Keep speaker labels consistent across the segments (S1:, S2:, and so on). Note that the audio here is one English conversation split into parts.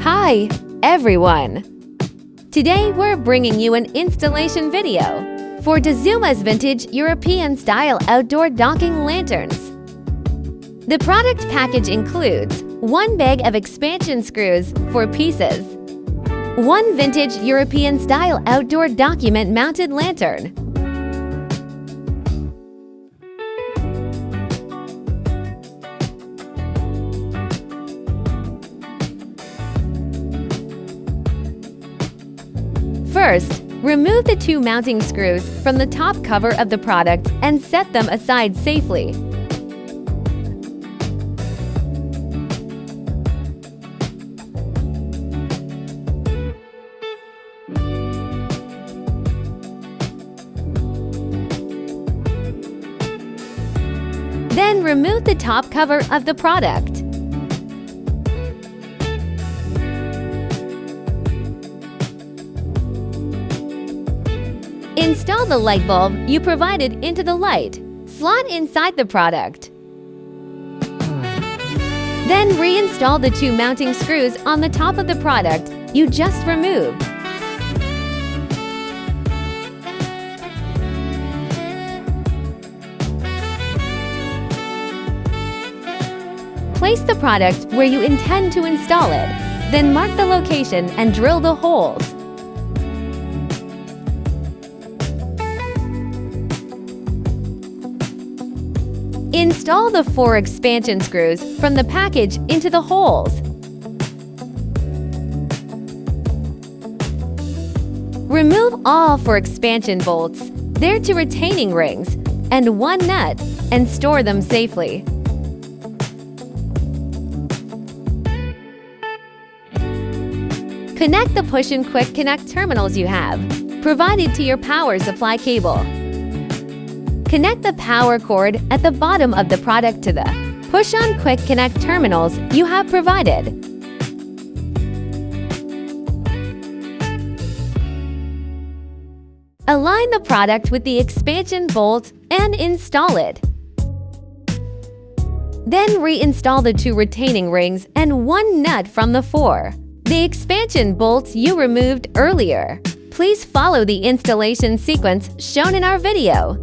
S1: Hi, everyone! Today we're bringing you an installation video for Dazuma's vintage European-style outdoor docking lanterns. The product package includes 1 bag of expansion screws, 4 pieces, 1 vintage European-style outdoor document-mounted lantern, First, remove the 2 mounting screws from the top cover of the product and set them aside safely. Then remove the top cover of the product. Install the light bulb you provided into the light slot inside the product. Then reinstall the 2 mounting screws on the top of the product you just removed. Place the product where you intend to install it, then mark the location and drill the holes. Install the 4 expansion screws from the package into the holes. Remove all 4 expansion bolts, their 2 retaining rings, and 1 nut, and store them safely. Connect the push and quick connect terminals you have provided to your power supply cable. Connect the power cord at the bottom of the product to the push-on quick connect terminals you have provided. Align the product with the expansion bolt and install it. Then reinstall the 2 retaining rings and 1 nut from the 4. The expansion bolts you removed earlier. Please follow the installation sequence shown in our video.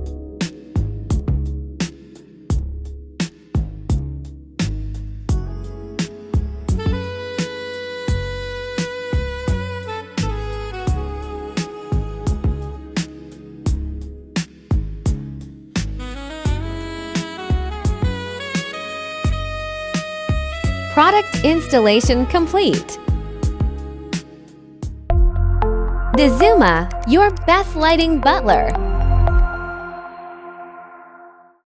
S1: Product installation complete. Dazuma, your best lighting butler.